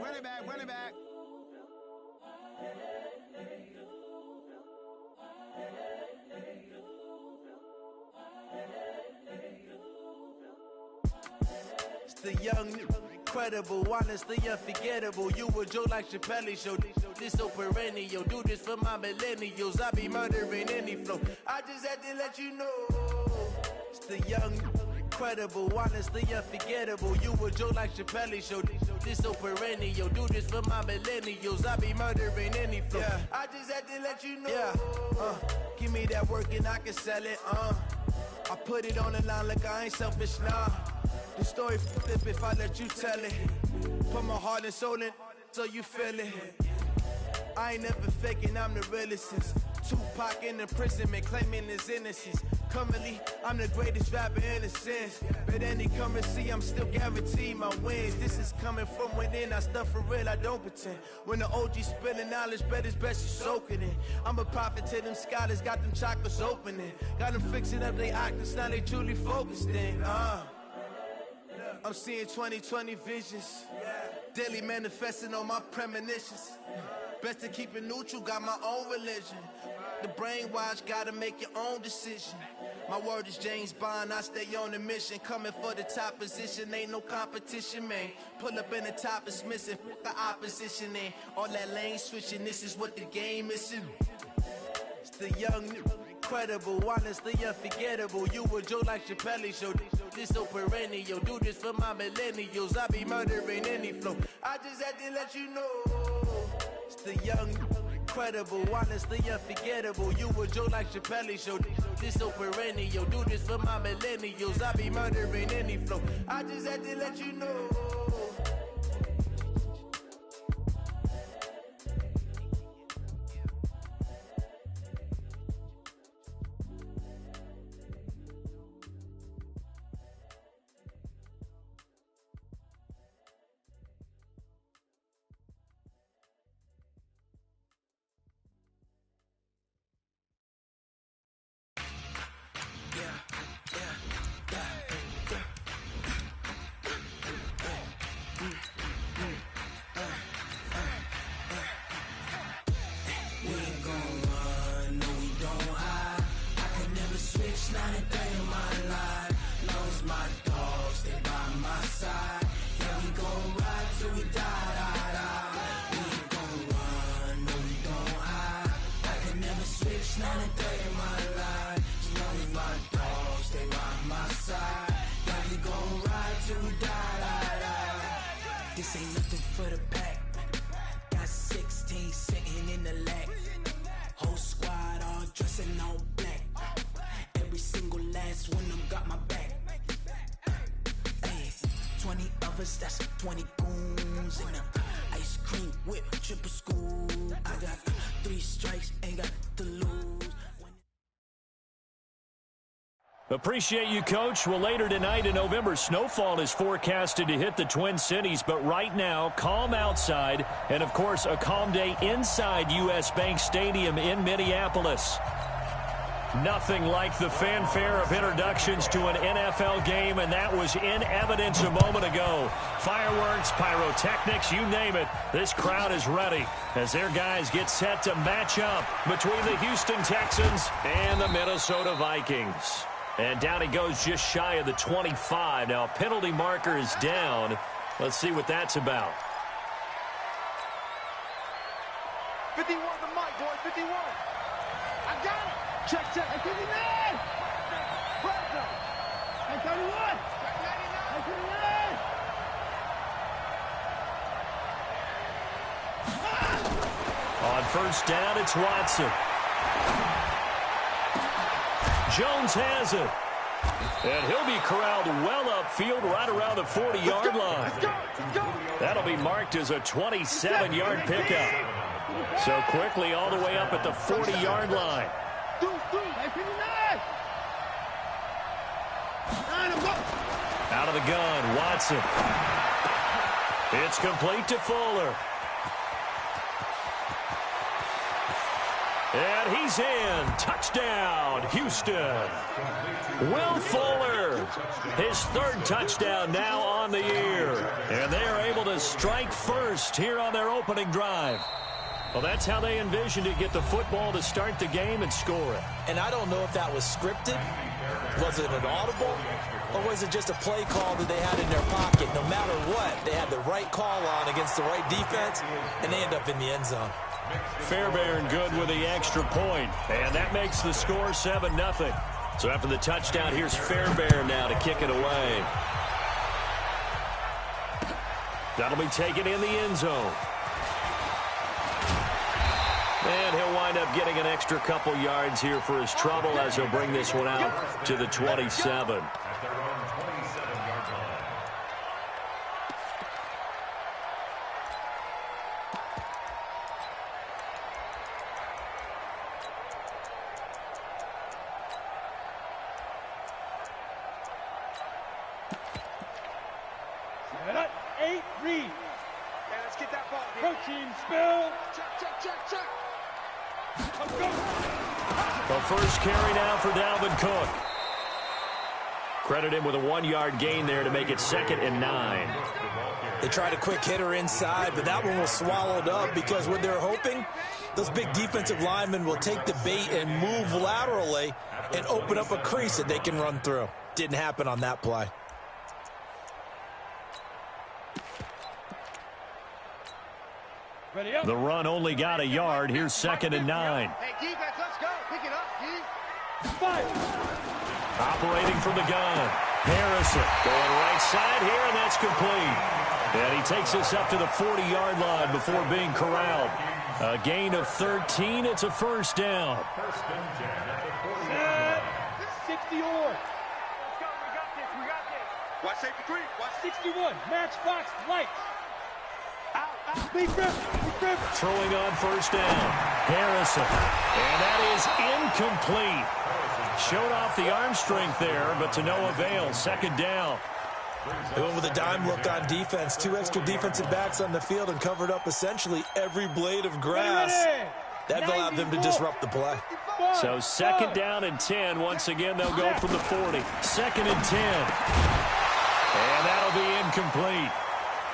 Run it back. It's the young, incredible, honestly unforgettable. You a Joe like Chappelle show. This so perennial. Do this for my millennials. I be murdering any flow. I just had to let you know. It's the young, incredible, honestly unforgettable. You a Joe like Chappelle show. This so perennial. Do this for my millennials. I be murdering any flow. Yeah. I just had to let you know. Yeah. Give me that work and I can sell it. I put it on the line like I ain't selfish, nah. The story flip if I let you tell it. Put my heart and soul in so you feel it. I ain't never faking, I'm the realest since Tupac in imprisonment, claiming his innocence. Currently, I'm the greatest rapper in a sense. But any currency, I'm still guaranteed my wins. This is coming from within, I stuff for real, I don't pretend. When the OG spilling knowledge, bet it's best you soak it in. I'm a prophet to them scholars, got them chakras opening. Got them fixing up they octaves, now they truly focused in. I'm seeing 2020 visions, daily manifesting on my premonitions. Best to keep it neutral, got my own religion. The brainwash, gotta make your own decision. My word is James Bond, I stay on the mission. Coming for the top position, ain't no competition, man. Pull up in the top, it's missing, fuck the opposition, and all that lane switching, this is what the game is. It's the young, incredible, honestly unforgettable. You a Joe like Chappelle show. This so perennial. Do this for my millennials. I be murdering any flow. I just had to let you know. It's the young, incredible, honestly unforgettable. You a Joe like Chappelle show. This so perennial. Do this for my millennials. I be murdering any flow. I just had to let you know. This ain't nothing for the pack. Got 16 sitting in the lag. Whole squad all dressing all black. Every single last one of them got my back. Hey, 20 of us, that's 20 goons. And ice cream whip, triple school. I got 3 strikes, ain't got to lose. Appreciate you, Coach. Well, later tonight in November, snowfall is forecasted to hit the Twin Cities. But right now, calm outside. And, of course, a calm day inside U.S. Bank Stadium in Minneapolis. Nothing like the fanfare of introductions to an NFL game, and that was in evidence a moment ago. Fireworks, pyrotechnics, you name it. This crowd is ready as their guys get set to match up between the Houston Texans and the Minnesota Vikings. And down he goes just shy of the 25. Now a penalty marker is down. Let's see what that's about. 51 the mic, boy, 51. I got it. Check. Hey, 59. Hey, 31. Hey, 29. On first down, it's Watson. Jones has it. And he'll be corralled well upfield right around the 40-yard line. Let's go. That'll be marked as a 27-yard pickup. So quickly all the way up at the 40-yard line. Out of the gun, Watson. It's complete to Fuller. And he's in. Touchdown, Houston. Will Fuller, his third touchdown now on the year. And they are able to strike first here on their opening drive. Well, that's how they envisioned it, get the football to start the game and score it. And I don't know if that was scripted. Was it an audible? Or was it just a play call that they had in their pocket? No matter what, they had the right call on against the right defense, and they end up in the end zone. Fairbairn good with the extra point, and that makes the score 7-0. So after the touchdown, here's Fairbairn now to kick it away. That'll be taken in the end zone. And he'll wind up getting an extra couple yards here for his trouble as he'll bring this one out to the 27. First carry now for Dalvin Cook. Credit him with a 1-yard gain there to make it 2nd and 9. They tried a quick hitter inside, but that one was swallowed up because what they're hoping, those big defensive linemen will take the bait and move laterally and open up a crease that they can run through. Didn't happen on that play. The run only got a yard. Here's 2nd and 9. Hey, defense, let's go. Pick it up, Operating from the gun. Harrison going right side here, and that's complete. And he takes us up to the 40-yard line before being corralled. A gain of 13. It's a first down. 60 or. Let's go. We got this. Watch safety 3. Watch 61. Matchbox lights. Throwing on first down. Harrison. And that is incomplete. Showed off the arm strength there, but to no avail. 2nd down. They went with a dime look on defense. 2 extra defensive backs on the field and covered up essentially every blade of grass. That allowed them to disrupt the play. So 2nd down and 10. Once again, they'll go from the 40. 2nd and 10. And that'll be incomplete.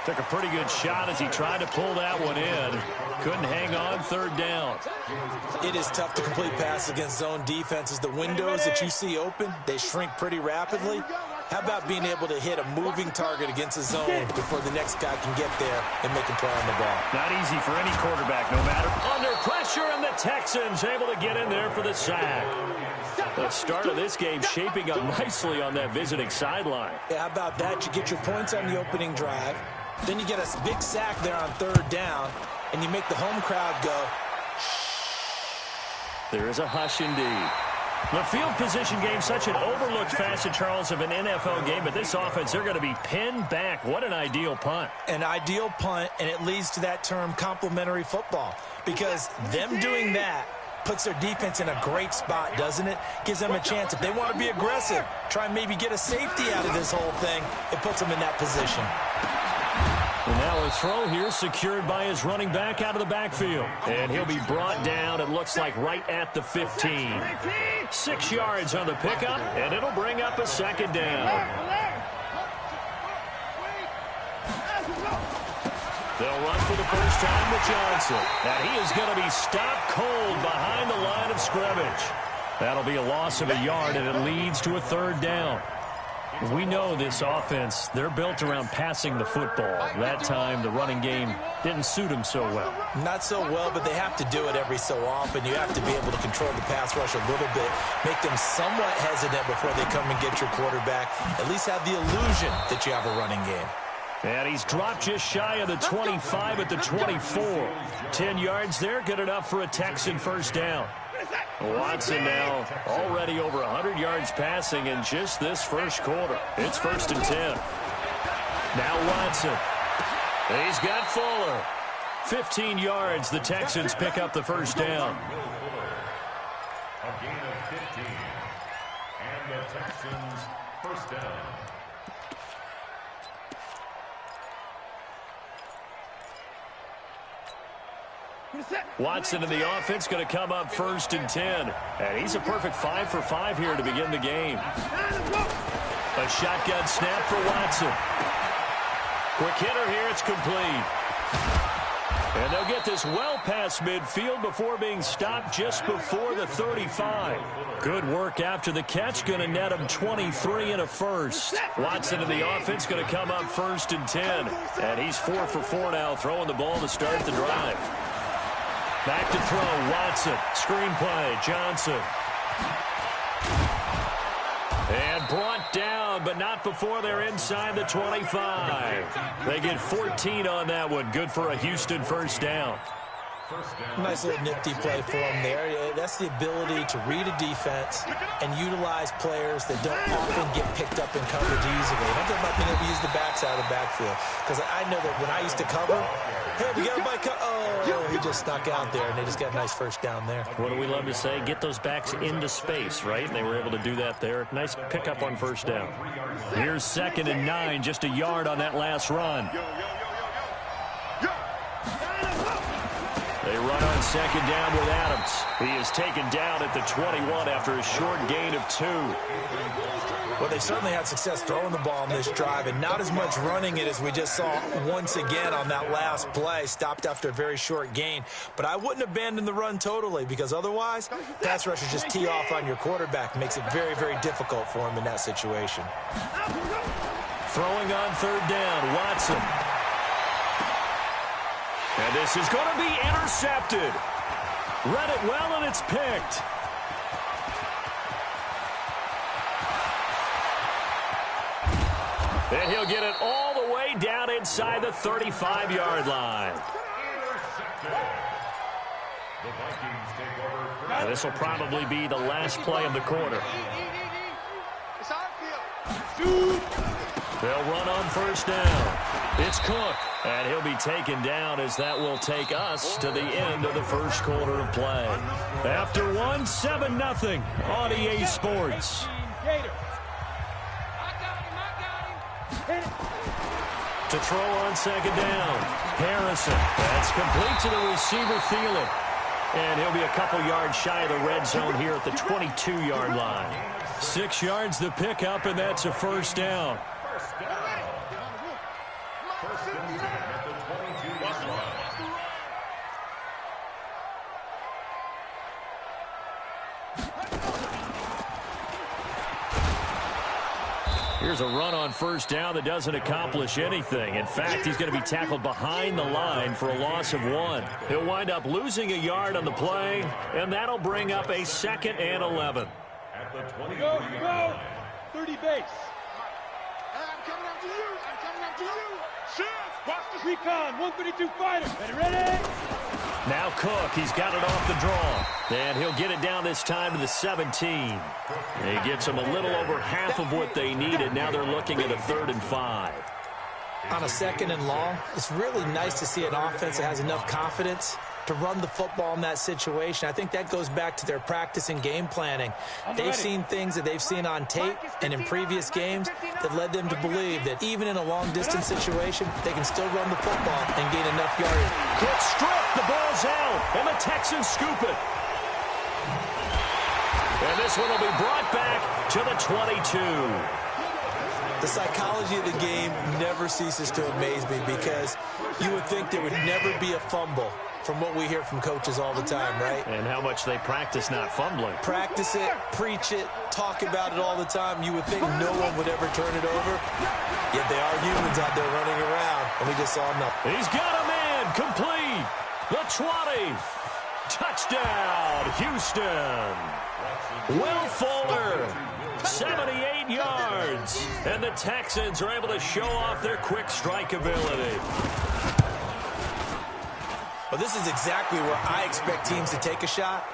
Took a pretty good shot as he tried to pull that one in. Couldn't hang on. 3rd down. It is tough to complete passes against zone defenses. The windows that you see open, they shrink pretty rapidly. How about being able to hit a moving target against a zone before the next guy can get there and make a play on the ball? Not easy for any quarterback, no matter. Under pressure, and the Texans able to get in there for the sack. The start of this game shaping up nicely on that visiting sideline. Yeah, how about that? You get your points on the opening drive. Then you get a big sack there on 3rd down, and you make the home crowd go, shh. There is a hush indeed. The field position game, such an overlooked facet, Charles, of an NFL game, but this offense, they're going to be pinned back. What an ideal punt. An ideal punt, and it leads to that term complementary football, because them doing that puts their defense in a great spot, doesn't it? Gives them a chance. If they want to be aggressive, try and maybe get a safety out of this whole thing, it puts them in that position. And now a throw here secured by his running back out of the backfield. And he'll be brought down, it looks like, right at the 15. 6 yards on the pickup, and it'll bring up a 2nd down. They'll run for the first time with Johnson. And he is going to be stopped cold behind the line of scrimmage. That'll be a loss of a yard, and it leads to a 3rd down. We know this offense, they're built around passing the football. That time, the running game didn't suit them so well. Not so well, but they have to do it every so often. You have to be able to control the pass rush a little bit, make them somewhat hesitant before they come and get your quarterback. At least have the illusion that you have a running game. And he's dropped just shy of the 25 at the 24. 10 yards there, good enough for a Texan first down. Watson now already over 100 yards passing in just this first quarter. It's 1st and 10. Now Watson. He's got Fuller. 15 yards. The Texans pick up the first down. A gain of 15. And the Texans first down. Watson in the offense going to come up 1st and 10. And he's a perfect 5 for 5 here to begin the game. A shotgun snap for Watson. Quick hitter here. It's complete. And they'll get this well past midfield before being stopped just before the 35. Good work after the catch. Going to net him 23 and a first. Watson in the offense going to come up 1st and 10. And he's 4 for 4 now, throwing the ball to start the drive. Back to throw, Watson. Screenplay, Johnson. And brought down, but not before they're inside the 25. They get 14 on that one. Good for a Houston first down. Nice little nifty play for him there. That's the ability to read a defense and utilize players that don't often get picked up in coverage easily. And I'm talking about being able to use the backs out of the backfield. Because I know that when I used to cover, hey, we got a bike. Oh, he just snuck out there, and they just got a nice first down there. What do we love to say? Get those backs into space, right? And they were able to do that there. Nice pickup on first down. Here's 2nd and 9, just a yard on that last run. They run on 2nd down with Adams. He is taken down at the 21 after a short gain of 2. Well, they certainly had success throwing the ball on this drive, and not as much running it as we just saw once again on that last play. Stopped after a very short gain. But I wouldn't abandon the run totally, because otherwise, pass rushers just tee off on your quarterback. Makes it very, very difficult for him in that situation. Throwing on 3rd down, Watson. And this is going to be intercepted. Read it well, and it's picked. And he'll get it all the way down inside the 35-yard line. And this will probably be the last play of the quarter. They'll run on 1st down. It's Cook, and he'll be taken down as that will take us to the end of the first quarter of play. After 7-0 on EA Sports. To throw on 2nd down, Harrison. That's complete to the receiver, Thielen. And he'll be a couple yards shy of the red zone here at the 22-yard line. 6 yards the pickup, and that's a first down. Here's a run on 1st down that doesn't accomplish anything. In fact, he's going to be tackled behind the line for a loss of 1. He'll wind up losing a yard on the play, and that'll bring up a 2nd and 11. At the 20. Go, 30 base. I'm coming after you. I'm coming after you. Shift. Watch this. Recon, 132 fighter. Ready? Now Cook, he's got it off the draw. And he'll get it down this time to the 17. He gets them a little over half of what they needed. Now they're looking at a 3rd and 5. On a 2nd and long, it's really nice to see an offense that has enough confidence to run the football in that situation. I think that goes back to their practice and game planning. They've seen things that they've seen on tape and in previous games that led them to believe that even in a long-distance situation, they can still run the football and gain enough yardage. Quick strip, the ball's out, and the Texans scoop it. And this one will be brought back to the 22. The psychology of the game never ceases to amaze me, because you would think there would never be a fumble from what we hear from coaches all the time, right? And how much they practice not fumbling. Practice it, preach it, talk about it all the time. You would think no one would ever turn it over. Yet they are humans out there running around, and we just saw nothing. He's got a man complete. The 20. Touchdown, Houston. Will Fuller, 78 yards. And the Texans are able to show off their quick strike ability. Well, this is exactly where I expect teams to take a shot.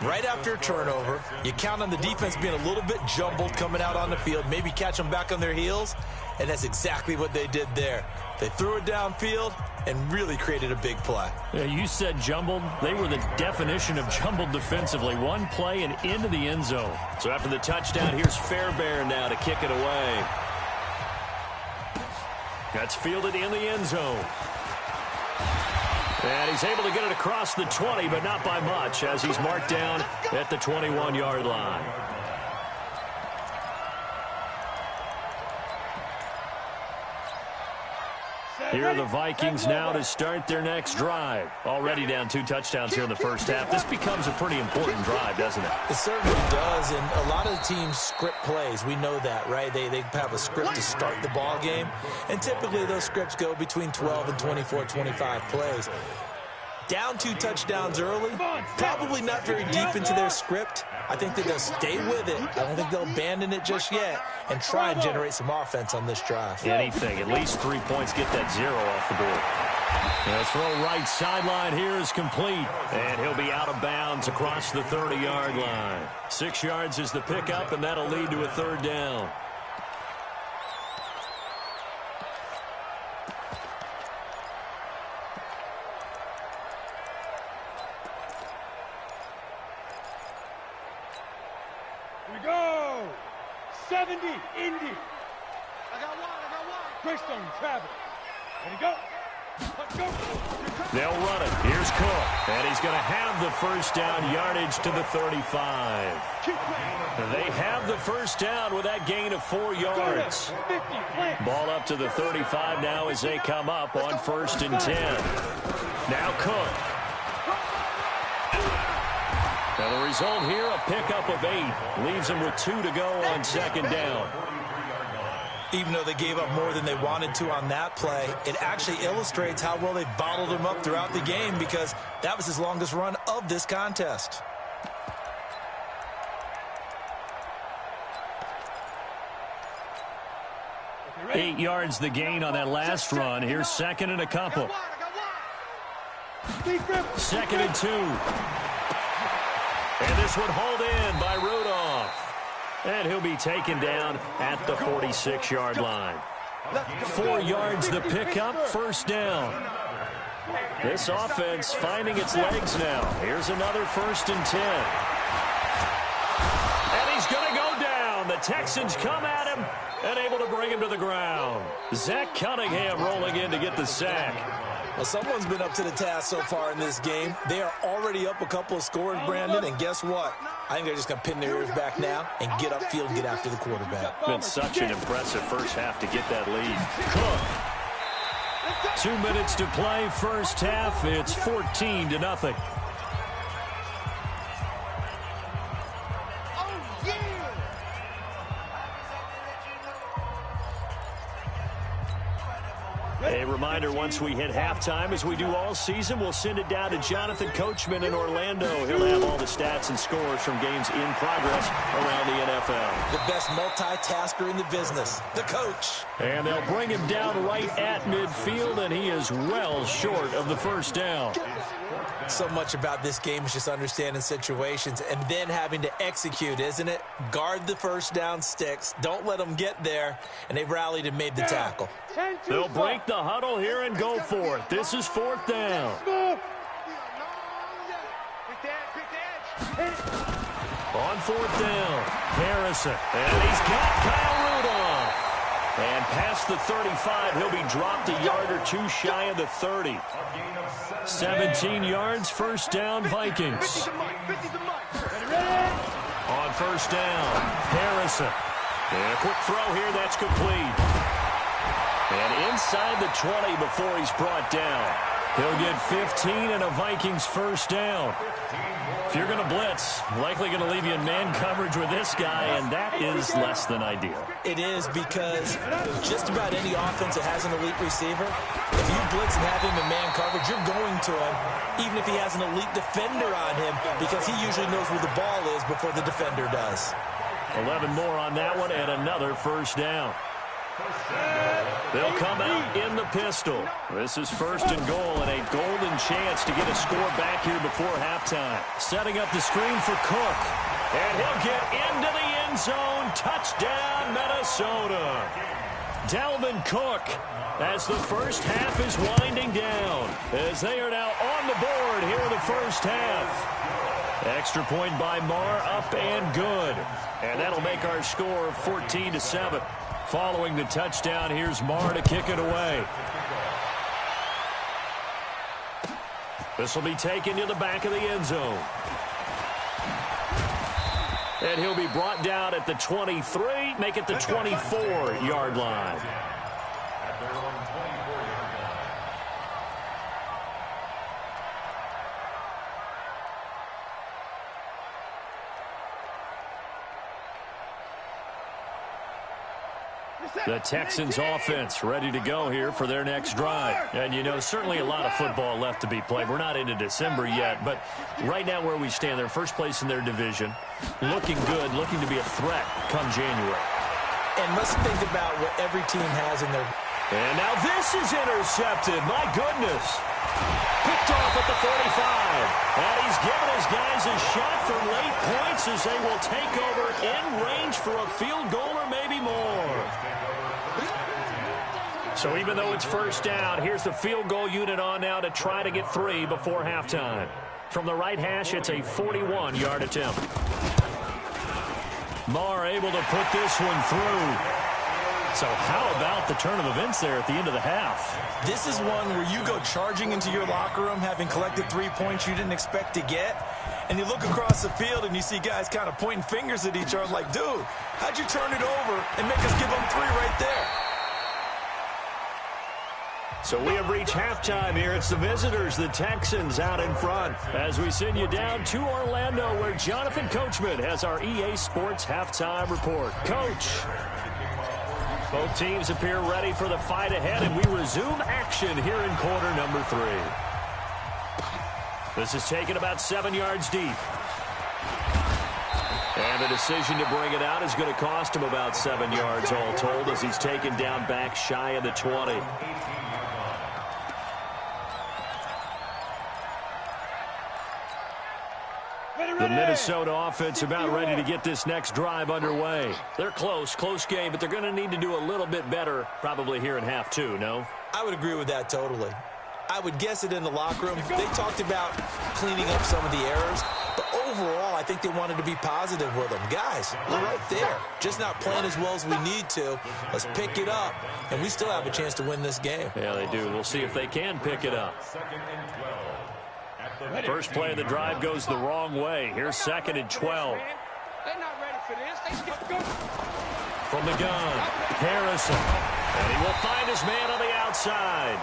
Right after a turnover, you count on the defense being a little bit jumbled coming out on the field, maybe catch them back on their heels, and that's exactly what they did there. They threw it downfield and really created a big play. Yeah, you said jumbled. They were the definition of jumbled defensively. One play and into the end zone. So after the touchdown, here's Fairbairn now to kick it away. That's fielded in the end zone. And he's able to get it across the 20, but not by much, as he's marked down at the 21-yard line. Here are the Vikings now to start their next drive. Already down 2 touchdowns here in the first half. This becomes a pretty important drive, doesn't it? It certainly does, and a lot of the teams script plays. We know that, right? They have a script to start the ball game, and typically those scripts go between 12 and 24, 25 plays. Down 2 touchdowns early, probably not very deep into their script. I think that they'll stay with it. I don't think they'll abandon it just yet and try and generate some offense on this drive. Anything, at least 3 points, get that 0 off the board. The throw right sideline here is complete, and he'll be out of bounds across the 30-yard line. 6 yards is the pickup, and that'll lead to a 3rd down. We go! 70, Indy. I got one. Greystone, Travis. Ready, go. Let's go. They'll run it. Here's Cook. And he's going to have the first down, yardage to the 35. They have the first down with that gain of 4 yards. Ball up to the 35 now as they come up on 1st and 10. Now Cook. Now the result here, a pickup of 8. Leaves him with 2 to go on 2nd down. Even though they gave up more than they wanted to on that play, it actually illustrates how well they bottled him up throughout the game, because that was his longest run of this contest. Eight yards the gain on that last run. Here's 2nd and a couple. 2nd and 2. And this one hauled in by Rudolph. And he'll be taken down at the 46-yard line. 4 yards the pickup, 1st down. This offense finding its legs now. Here's another 1st and 10. And he's going to go down. The Texans come at him and able to bring him to the ground. Zach Cunningham rolling in to get the sack. Well, someone's been up to the task so far in this game. They are already up a couple of scores, Brandon, and guess what? I think they're just going to pin their ears back now and get upfield and get after the quarterback. Been such an impressive first half to get that lead. Cook. 2 minutes to play, first half. It's 14-0. A reminder, once we hit halftime, as we do all season, we'll send it down to Jonathan Coachman in Orlando. He'll have all the stats and scores from games in progress around the NFL. The best multitasker in the business, the coach. And they'll bring him down right at midfield, and he is well short of the first down. So much about this game is just understanding situations and then having to execute, isn't it? Guard the first down sticks. Don't let them get there. And they've rallied and made the tackle. They'll break the huddle here and go for it. This is 4th down. On 4th down, Harrison. And he's got Kyle Rudolph. And past the 35, he'll be dropped a yard or 2 shy of the 30. 17 yards, 1st down, Vikings. On 1st down, Harrison. And a quick throw here, that's complete. And inside the 20 before he's brought down. He'll get 15 and a Vikings 1st down. If you're going to blitz, likely going to leave you in man coverage with this guy, and that is less than ideal. It is, because just about any offense that has an elite receiver, if you blitz and have him in man coverage, you're going to him, even if he has an elite defender on him, because he usually knows where the ball is before the defender does. 11 more on that one, and another 1st down. They'll come out in the pistol. This is 1st and goal, and a golden chance to get a score back here before halftime. Setting up the screen for Cook. And he'll get into the end zone. Touchdown, Minnesota. Dalvin Cook, as the first half is winding down, as they are now on the board here in the first half. Extra point by Marr, up and good. And that'll make our score 14-7. Following the touchdown, here's Marr to kick it away. This will be taken to the back of the end zone. And he'll be brought down at the 23, make it the 24-yard line. The Texans offense ready to go here for their next drive. And, you know, certainly a lot of football left to be played. We're not into December yet, but right now where we stand, they're first place in their division. Looking good, looking to be a threat come January. And let's think about what every team has in their... And now this is intercepted. My goodness. Picked off at the 45. And he's given his guys a shot for late points as they will take over in range for a field goal or maybe more. So even though it's first down, here's the field goal unit on now to try to get 3 before halftime. From the right hash, it's a 41-yard attempt. Marr able to put this one through. So how about the turn of events there at the end of the half? This is one where you go charging into your locker room having collected 3 points you didn't expect to get, and you look across the field and you see guys kind of pointing fingers at each other like, dude, how'd you turn it over and make us give them 3 right there? So we have reached halftime here. It's the visitors, the Texans, out in front. As we send you down to Orlando, where Jonathan Coachman has our EA Sports halftime report. Coach. Both teams appear ready for the fight ahead, and we resume action here in quarter number 3. This is taken about 7 yards deep. And the decision to bring it out is going to cost him about 7 yards all told as he's taken down back shy of the 20. The Minnesota offense about ready to get this next drive underway. They're close game, but they're going to need to do a little bit better probably here in half 2, no? I would agree with that totally. I would guess it in the locker room. They talked about cleaning up some of the errors, but overall, I think they wanted to be positive with them. Guys, we're right there. Just not playing as well as we need to. Let's pick it up, and we still have a chance to win this game. Yeah, they do. We'll see if they can pick it up. First play of the drive goes the wrong way. Here's 2nd and 12. They're not ready for this. Let's go. From the gun, Harrison. And he will find his man on the outside.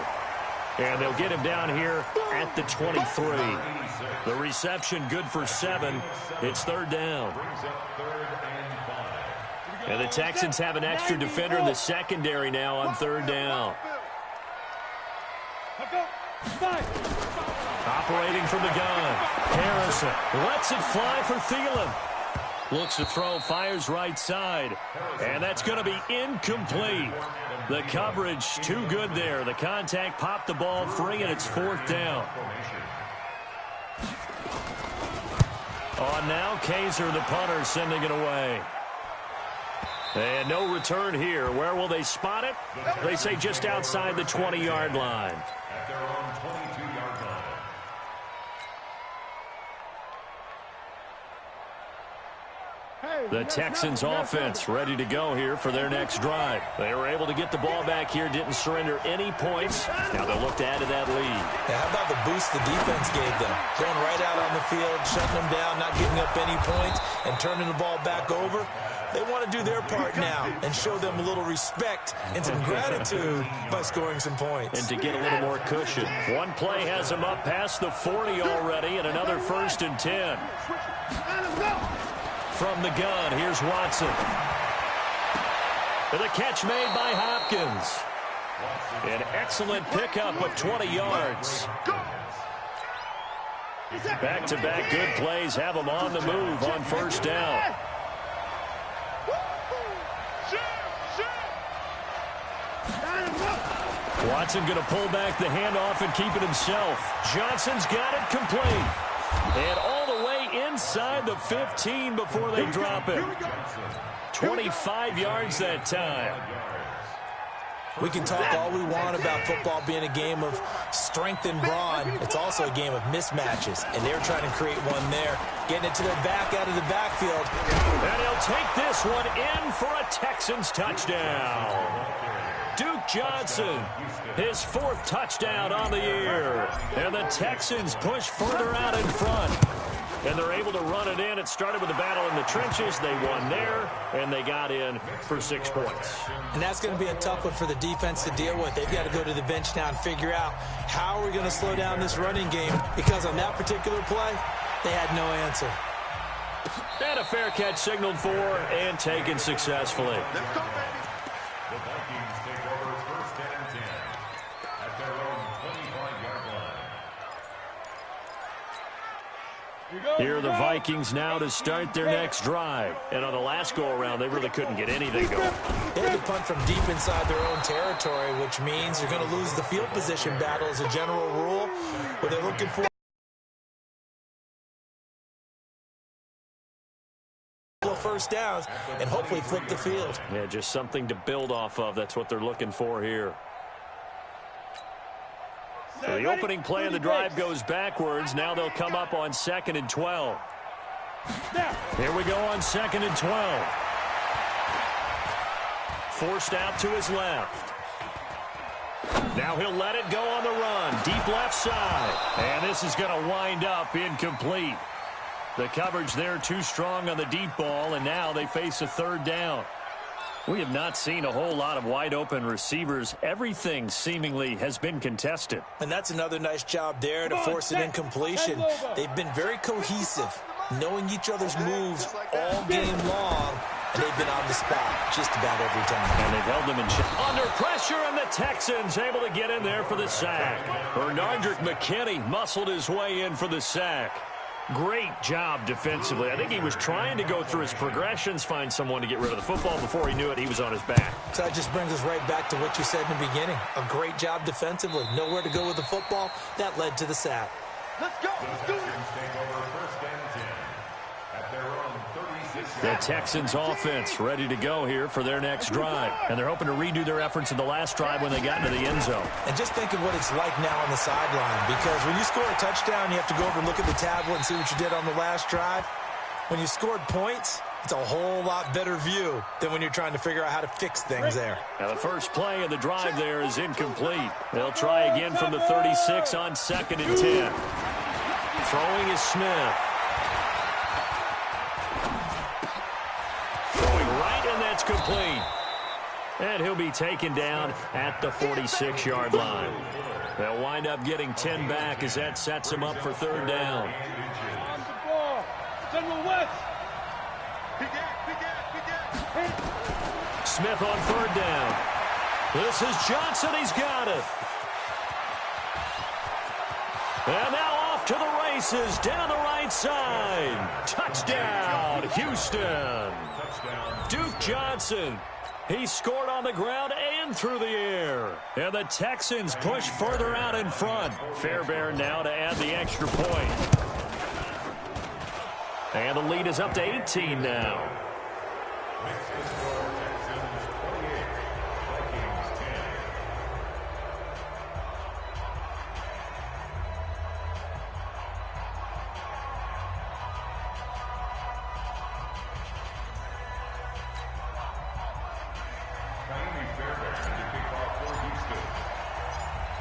And they'll get him down here at the 23. The reception good for 7. It's 3rd down. And the Texans have an extra defender in the secondary now on 3rd down. Operating from the gun, Harrison lets it fly for Thielen. Looks to throw, fires right side. And that's going to be incomplete. The coverage too good there. The contact popped the ball free, and it's 4th down. On now, Kaiser, the punter, sending it away. And no return here. Where will they spot it? They say just outside the 20-yard line. At their own 22-yard line. The Texans offense ready to go here for their next drive. They were able to get the ball back here, didn't surrender any points. Now they'll look to add to that lead. Yeah, how about the boost the defense gave them? Going right out on the field, shutting them down, not giving up any points, and turning the ball back over. They want to do their part now and show them a little respect and some gratitude by scoring some points. And to get a little more cushion. One play has them up past the 40 already, and another 1st and 10. From the gun, here's Watson. And the catch made by Hopkins. An excellent pickup of 20 yards. Back-to-back good plays have them on the move on 1st down. Watson going to pull back the handoff and keep it himself. Johnson's got it complete. And all the way inside the 15 before they drop it. 25 yards that time. We can talk all we want about football being a game of strength and brawn. It's also a game of mismatches, and they're trying to create one there. Getting it to their back out of the backfield. And he'll take this one in for a Texans touchdown. Duke Duke Johnson, his 4th touchdown on the year. And the Texans push further out in front. And they're able to run it in. It started with a battle in the trenches. They won there, and they got in for 6 points. And that's going to be a tough one for the defense to deal with. They've got to go to the bench now and figure out how are we going to slow down this running game, because on that particular play, they had no answer. And a fair catch signaled for and taken successfully. The Vikings take over 1st and 10 at their own 25-yard line. Here are the Vikings now to start their next drive. And on the last go-around, they really couldn't get anything going. They had to punt from deep inside their own territory, which means you're going to lose the field position battle as a general rule, where they're looking for first downs and hopefully flip the field. Yeah, just something to build off of. That's what they're looking for here. So the opening play of the drive goes backwards. Now they'll come up on 2nd and 12. Here we go on 2nd and 12. Forced out to his left. Now he'll let it go on the run. Deep left side. And this is going to wind up incomplete. The coverage there too strong on the deep ball, and now they face a 3rd down. We have not seen a whole lot of wide-open receivers. Everything seemingly has been contested. And that's another nice job there to force an incompletion. They've been very cohesive, knowing each other's moves all game long, and they've been on the spot just about every time. And they've held them in check. Under pressure, and the Texans able to get in there for the sack. Bernardrick McKinney muscled his way in for the sack. Great job defensively. I think he was trying to go through his progressions, find someone to get rid of the football. Before he knew it, he was on his back. So that just brings us right back to what you said in the beginning. A great job defensively. Nowhere to go with the football. That led to the sack. Let's go. Let's do it. Take over 1st and 10 at their own 36. The Texans offense ready to go here for their next drive. And they're hoping to redo their efforts in the last drive when they got into the end zone. And just think of what it's like now on the sideline, because when you score a touchdown, you have to go over and look at the tablet and see what you did on the last drive. When you scored points, it's a whole lot better view than when you're trying to figure out how to fix things there. Now the first play of the drive there is incomplete. They'll try again from the 36 on 2nd and 10. Throwing is Smith. That's complete. And he'll be taken down at the 46-yard line. They'll wind up getting 10 back as that sets him up for 3rd down. Smith on 3rd down. This is Johnson. He's got it. And now off to the races down the right side. Touchdown, Houston. Duke Johnson. He scored on the ground and through the air. And the Texans push further out in front. Fairbairn now to add the extra point. And the lead is up to 18 now.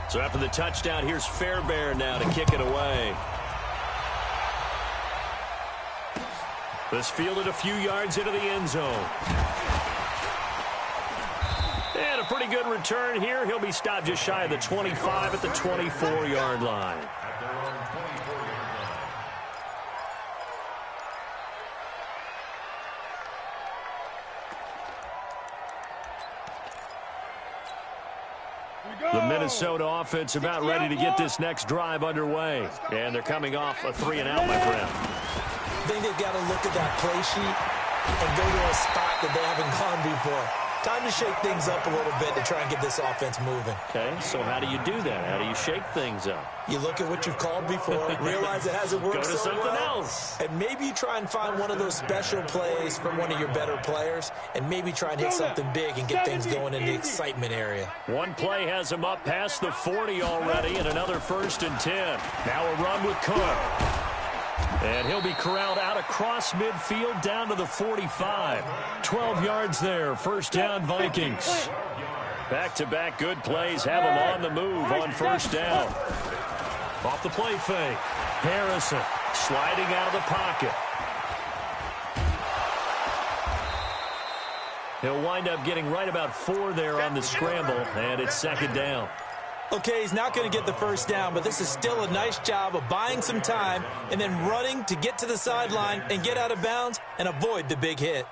So after the touchdown, here's Fairbairn now to kick it away. This fielded a few yards into the end zone. And a pretty good return here. He'll be stopped just shy of the 25 at the 24-yard line. The Minnesota offense about ready to get this next drive underway. And they're coming off a 3-and-out, my friend. I think they've got to look at that play sheet and go to a spot that they haven't gone before. Time to shake things up a little bit to try and get this offense moving. Okay, so how do you do that? How do you shake things up? You look at what you've called before, realize it hasn't worked Go to so something well, else. and maybe you try and find one of those special plays from one of your better players, and maybe try and hit something big and get things going in the excitement area. One play has him up past the 40 already, and another 1st and 10. Now a run with Cook. And he'll be corralled out across midfield down to the 45. 12 yards there. 1st down, Vikings. Back-to-back good plays have him on the move on first down. Off the play fake. Harrison sliding out of the pocket. He'll wind up getting right about 4 there on the scramble, and it's second down. Okay, he's not going to get the first down, but this is still a nice job of buying some time and then running to get to the sideline and get out of bounds and avoid the big hit.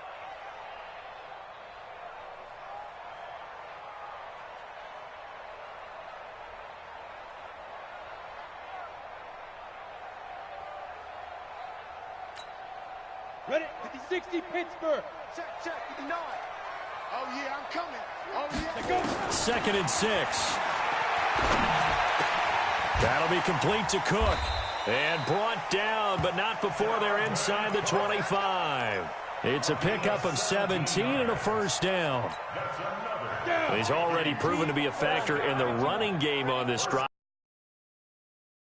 Ready? 50-60 Pittsburgh. Check, 59. Oh, yeah, I'm coming. Oh, yeah. Second and 6. That'll be complete to Cook. And brought down, but not before they're inside the 25. It's a pickup of 17 and a first down. He's already proven to be a factor in the running game on this drive.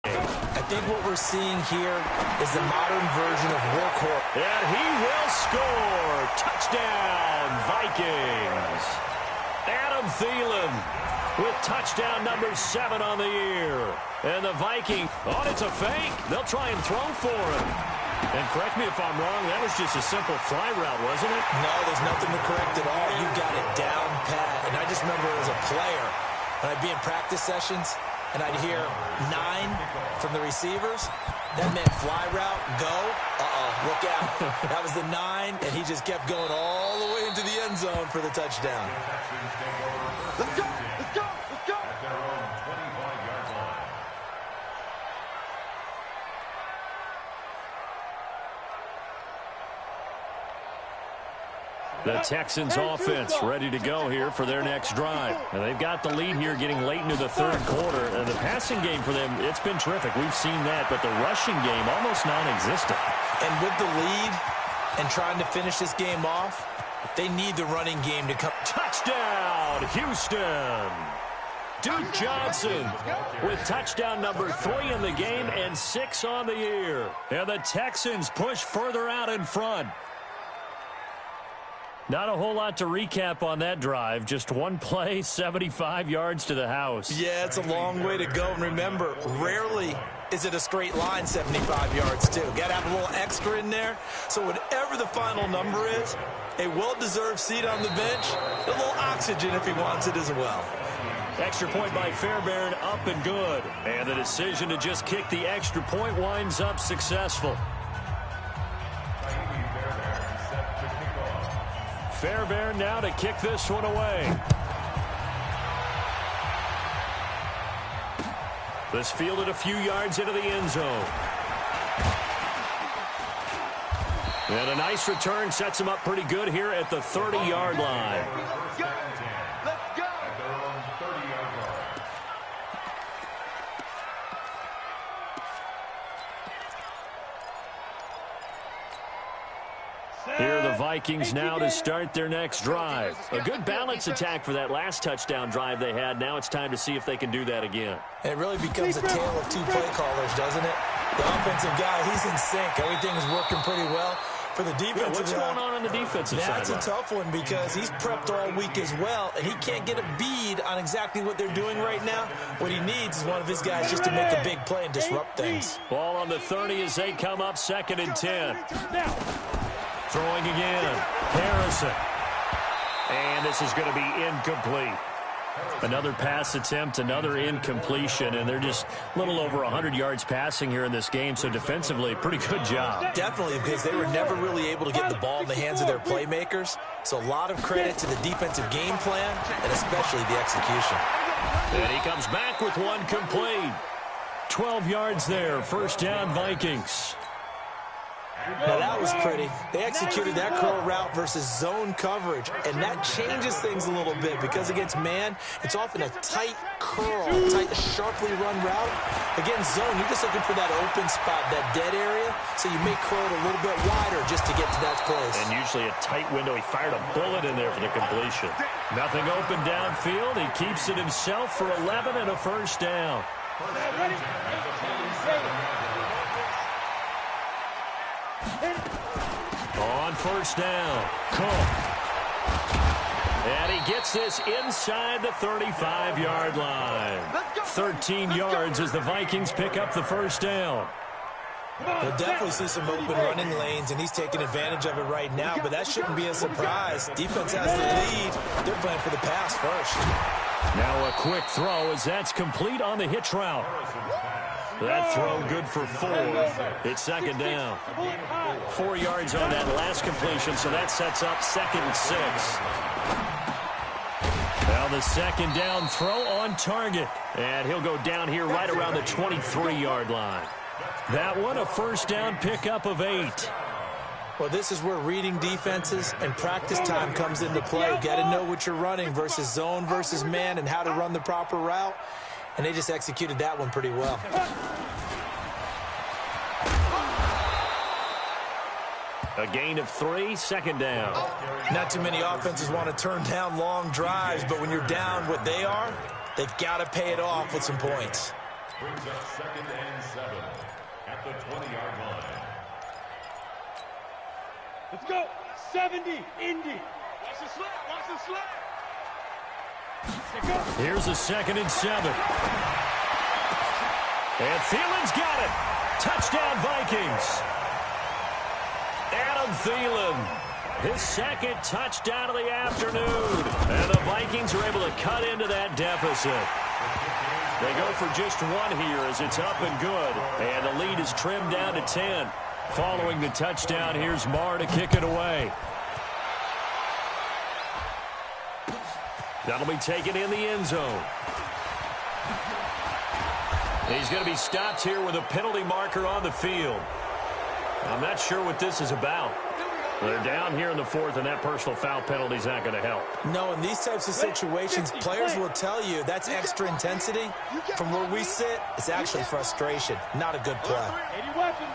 I think what we're seeing here is the modern version of workhorse. And he will score. Touchdown, Vikings. Adam Thielen with touchdown number 7 on the year. And the Vikings, it's a fake. They'll try and throw for him. And correct me if I'm wrong, that was just a simple fly route, wasn't it? No, there's nothing to correct at all. You got it down pat. And I just remember as a player, when I'd be in practice sessions, and I'd hear 9 from the receivers. That meant fly route, go. Look out. That was the 9, and he just kept going all the way into the end zone for the touchdown. Let's go, let's go, let's go. At their own 25-yard line. The Texans offense ready to go here for their next drive. And they've got the lead here getting late into the third quarter. And the passing game for them, it's been terrific. We've seen that, but the rushing game almost non-existent. And with the lead and trying to finish this game off, they need the running game to come. Touchdown, Houston! Duke Johnson with touchdown number 3 in the game and 6 on the year. And the Texans push further out in front. Not a whole lot to recap on that drive. Just one play, 75 yards to the house. Yeah, it's a long way to go. And remember, rarely is it a straight line 75 yards, too. Got to have a little extra in there. So whatever the final number is, a well-deserved seat on the bench, a little oxygen if he wants it as well. Extra point by Fairbairn, up and good. And the decision to just kick the extra point winds up successful. Fairbairn now to kick this one away. This fielded a few yards into the end zone. And a nice return sets him up pretty good here at the 30-yard line. Let's go. Let's go. At their own 30-yard line. Here are the Vikings now to start their next drive. A good balance attack for that last touchdown drive they had. Now it's time to see if they can do that again. And it really becomes a tale of two play callers, doesn't it? The offensive guy, he's in sync. Everything is working pretty well. For the defensive what's going on the defensive side? That's a tough one because he's prepped all week as well, and he can't get a bead on exactly what they're doing right now. What he needs is one of his guys just to make a big play and disrupt things. Ball on the 30 as they come up 2nd and 10. Throwing again. Harrison. And this is going to be incomplete. Another pass attempt, another incompletion, and they're just a little over 100 yards passing here in this game, so defensively, pretty good job. Definitely, because they were never really able to get the ball in the hands of their playmakers, so a lot of credit to the defensive game plan and especially the execution. And he comes back with one complete. 12 yards there, first down Vikings. Now that was pretty. They executed that curl route versus zone coverage, and that changes things a little bit because against man, it's often a tight curl, tight, sharply run route. Against zone, you're just looking for that open spot, that dead area, so you may curl it a little bit wider just to get to that place. And usually a tight window. He fired a bullet in there for the completion. Nothing open downfield. He keeps it himself for 11 and a first down. On first down, Cook. And he gets this inside the 35-yard line. 13 yards as the Vikings pick up the first down. He'll definitely see some open running lanes, and he's taking advantage of it right now, but that shouldn't be a surprise. Defense has the lead. They're playing for the pass first. Now a quick throw as that's complete on the hitch route. That throw good for 4. It's second down. 4 yards on that last completion, so that sets up 2nd and 6. Now the second down throw on target. And he'll go down here right around the 23-yard line. That one a first down pickup of 8. Well, this is where reading defenses and practice time comes into play. You got to know what you're running versus zone versus man and how to run the proper route. And they just executed that one pretty well. A gain of 3, second down. Not too many offenses want to turn down long drives, but when you're down what they are, they've got to pay it off with some points. Brings up 2nd and 7 at the 20-yard line. Let's go. 70, Indy. Watch the slap. Watch the slap. Here's a 2nd and 7. And Thielen's got it. Touchdown, Vikings. Adam Thielen, his 2nd touchdown of the afternoon. And the Vikings are able to cut into that deficit. They go for just 1 here as it's up and good. And the lead is trimmed down to 10. Following the touchdown, here's Marr to kick it away. That'll be taken in the end zone. He's going to be stopped here with a penalty marker on the field. I'm not sure what this is about. They're down here in the 4th, and that personal foul penalty is not going to help. No, in these types of situations, players will tell you that's extra intensity. From where we sit, it's actually frustration, not a good play. 80 weapons.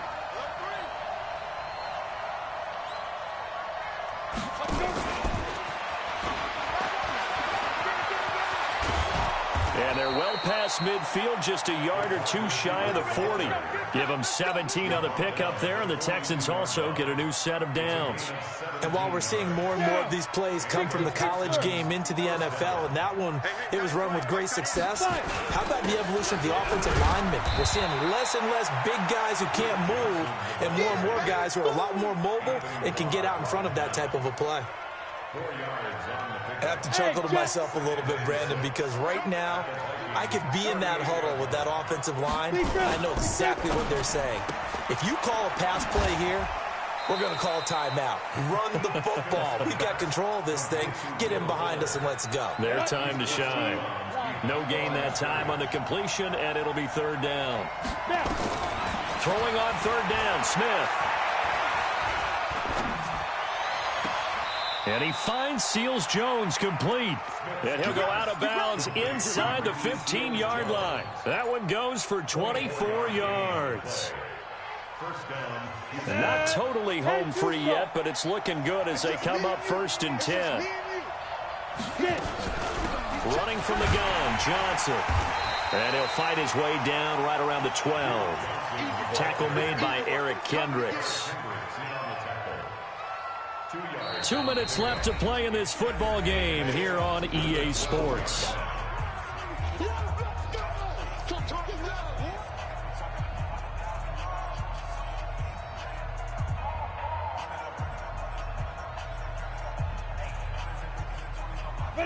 And they're well past midfield, just a yard or 2 shy of the 40. Give them 17 on the pickup there, and the Texans also get a new set of downs. And while we're seeing more and more of these plays come from the college game into the NFL, and that one, it was run with great success, how about the evolution of the offensive linemen? We're seeing less and less big guys who can't move, and more guys who are a lot more mobile and can get out in front of that type of a play. I have to chuckle to myself a little bit, Brandon, because right now, I could be in that huddle with that offensive line. I know exactly what they're saying. If you call a pass play here, we're going to call a timeout. Run the football. We've got control of this thing. Get in behind us and let's go. Their time to shine. No gain that time on the completion, and it'll be 3rd down. Throwing on 3rd down, Smith. And he finds Seals-Jones complete. And he'll go out of bounds inside the 15-yard line. That one goes for 24 yards. And not totally home free yet, but it's looking good as they come up 1st and 10. Running from the gun, Johnson. And he'll fight his way down right around the 12. Tackle made by Eric Kendricks. 2 minutes left to play in this football game here on EA Sports.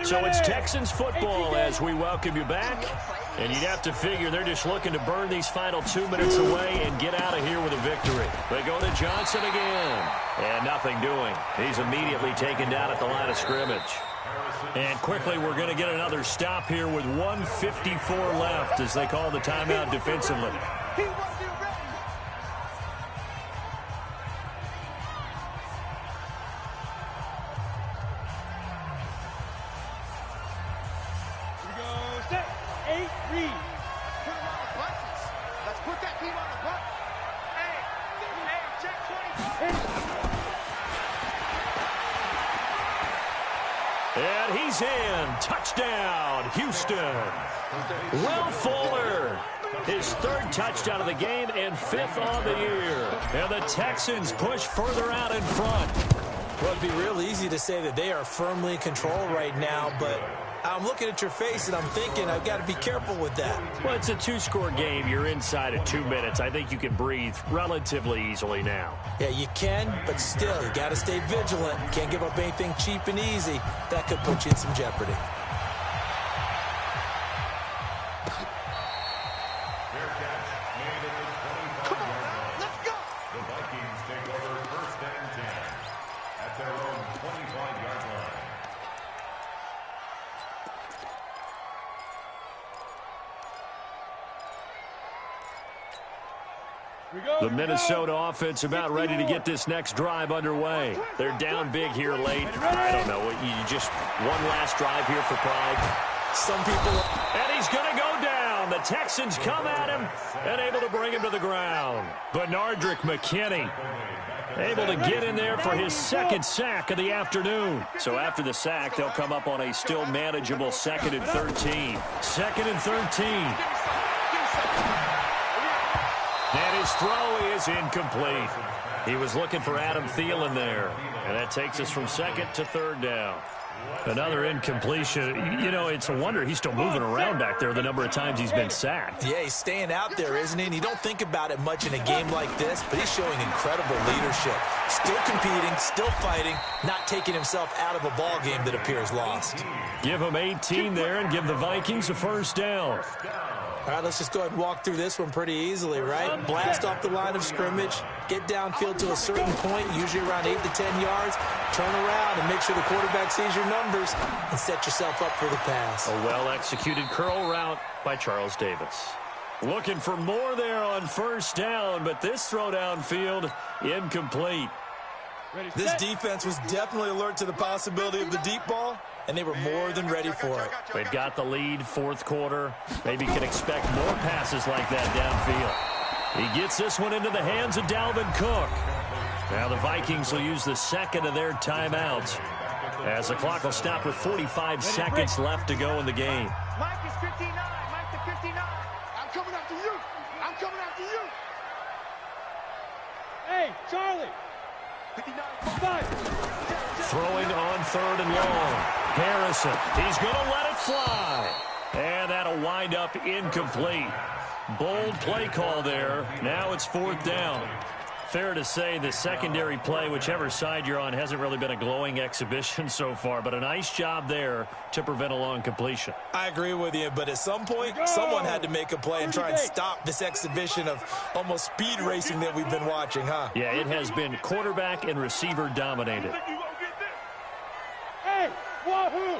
So it's Texans football as we welcome you back. And you'd have to figure they're just looking to burn these final 2 minutes away and get out of here with a victory. They go to Johnson again. And nothing doing. He's immediately taken down at the line of scrimmage. And quickly we're going to get another stop here with 1:54 left as they call the timeout defensively. And he's in. Touchdown, Houston. Will Fuller, his 3rd touchdown of the game and 5th on the year. And the Texans push further out in front. Well, it'd be real easy to say that they are firmly in control right now, but I'm looking at your face and I'm thinking I've got to be careful with that. Well, it's a two-score game. You're inside of 2 minutes. I think you can breathe relatively easily now. Yeah, you can, but still, you got to stay vigilant. Can't give up anything cheap and easy. That could put you in some jeopardy. The Minnesota offense about ready to get this next drive underway. They're down big here late. I don't know. You just one last drive here for pride. Some people... And he's going to go down. The Texans come at him and able to bring him to the ground. Bernardrick McKinney able to get in there for his second sack of the afternoon. So after the sack, they'll come up on a still manageable 2nd and 13. 2nd and 13. And his throw is incomplete. He was looking for Adam Thielen there. And that takes us from 2nd to 3rd down. Another incompletion. You know, it's a wonder he's still moving around back there the number of times he's been sacked. Yeah, he's staying out there, isn't he? And you don't think about it much in a game like this, but he's showing incredible leadership. Still competing, still fighting, not taking himself out of a ball game that appears lost. Give him 18 there and give the Vikings a first down. All right, let's just go ahead and walk through this one pretty easily, right? Blast off the line of scrimmage, get downfield to a certain point, usually around 8 to 10 yards, turn around and make sure the quarterback sees your numbers and set yourself up for the pass. A well-executed curl route by Charles Davis. Looking for more there on first down, but this throw downfield incomplete. This defense was definitely alert to the possibility of the deep ball, and they were more than ready for it. They've got the lead, 4th quarter. Maybe can expect more passes like that downfield. He gets this one into the hands of Dalvin Cook. Now the Vikings will use the 2nd of their timeouts as the clock will stop with 45 seconds left to go in the game. Mike is 59. Mike to 59. I'm coming after you. I'm coming after you. Hey, Charlie. 59. 5. Throwing on 3rd and long. Harrison, he's going to let it fly. And that'll wind up incomplete. Bold play call there. Now it's 4th down. Fair to say the secondary play, whichever side you're on, hasn't really been a glowing exhibition so far, but a nice job there to prevent a long completion. I agree with you, but at some point, someone had to make a play and try and stop this exhibition of almost speed racing that we've been watching, huh? Yeah, it has been quarterback and receiver dominated. Hey, wahoo!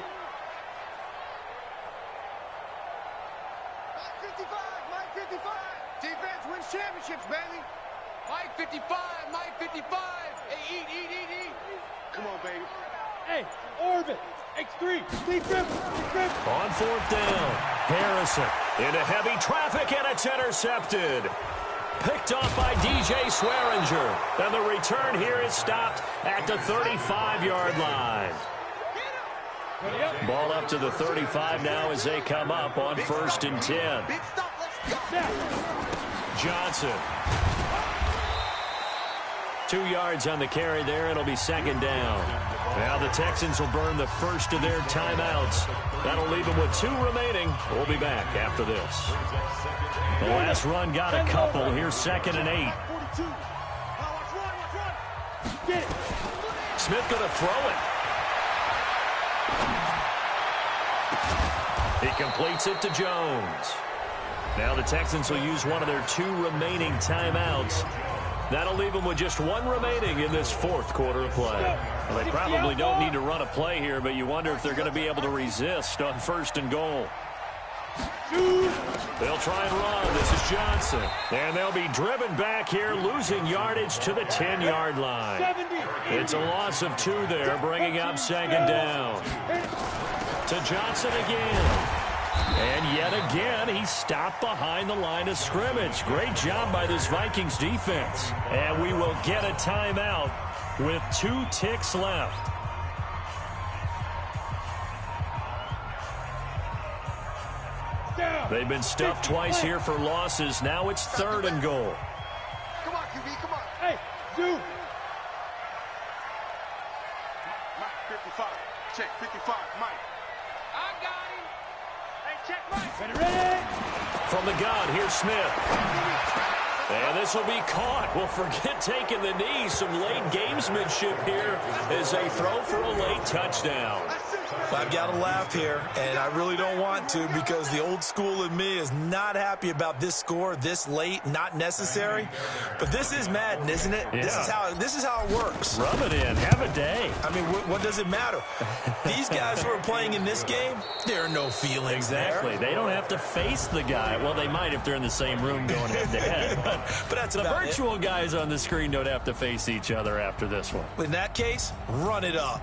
Mike 55, Mike 55. Defense wins championships, baby. Mike 55, Mike 55. Hey, eat. Come on, baby. Hey, orbit. X3, defense. On 4th down, Harrison into heavy traffic, and it's intercepted. Picked off by DJ Swearinger. And the return here is stopped at the 35-yard line. Ball up to the 35 now as they come up on 1st and 10. Johnson. 2 yards on the carry there. It'll be 2nd down. Now the Texans will burn the first of their timeouts. That'll leave them with 2 remaining. We'll be back after this. The last run got a couple. Here's 2nd and 8. Smith going to throw it. He completes it to Jones. Now the Texans will use one of their 2 remaining timeouts. That'll leave them with just 1 remaining in this 4th quarter of play. Well, they probably don't need to run a play here, but you wonder if they're going to be able to resist on 1st and goal. They'll try and run. This is Johnson. And they'll be driven back here, losing yardage to the 10-yard line. It's a loss of 2 there, bringing up 2nd down. To Johnson again. And yet again, he stopped behind the line of scrimmage. Great job by this Vikings defense. And we will get a timeout with 2 ticks left. They've been stuffed twice here for losses. Now it's 3rd and goal. Come on, QB, come on. Hey, dude. Ready. From the gun, here's Smith. And this will be caught. Well, forget taking the knee. Some late gamesmanship here as they throw for a late touchdown. I've got to laugh here, and I really don't want to because the old school in me is not happy about this score this late, not necessary. But this is Madden, isn't it? Yeah. This is how it works. Rub it in. Have a day. I mean, what does it matter? These guys who are playing in this game, there are no feelings Exactly. there. They don't have to face the guy. Well, they might if they're in the same room going head-to-head. But that's the about virtual guys on the screen don't have to face each other after this one. In that case, run it up.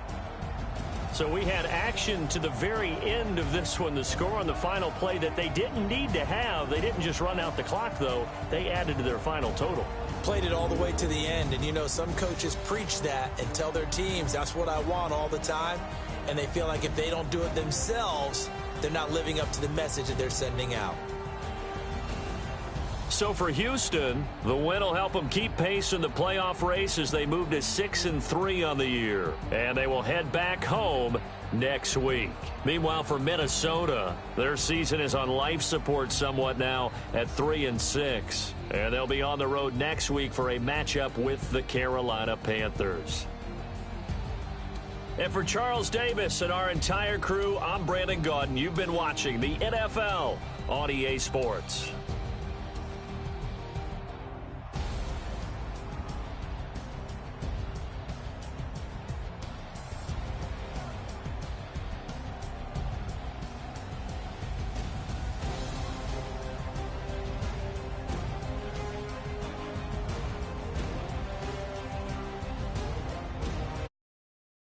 So we had action to the very end of this one. The score on the final play that they didn't need to have. They didn't just run out the clock, though. They added to their final total. Played it all the way to the end. And, you know, some coaches preach that and tell their teams, that's what I want all the time. And they feel like if they don't do it themselves, they're not living up to the message that they're sending out. So for Houston, the win will help them keep pace in the playoff race as they move to 6-3 on the year. And they will head back home next week. Meanwhile, for Minnesota, their season is on life support somewhat now at 3-6. And they'll be on the road next week for a matchup with the Carolina Panthers. And for Charles Davis and our entire crew, I'm Brandon Gaudin. You've been watching the NFL on EA Sports.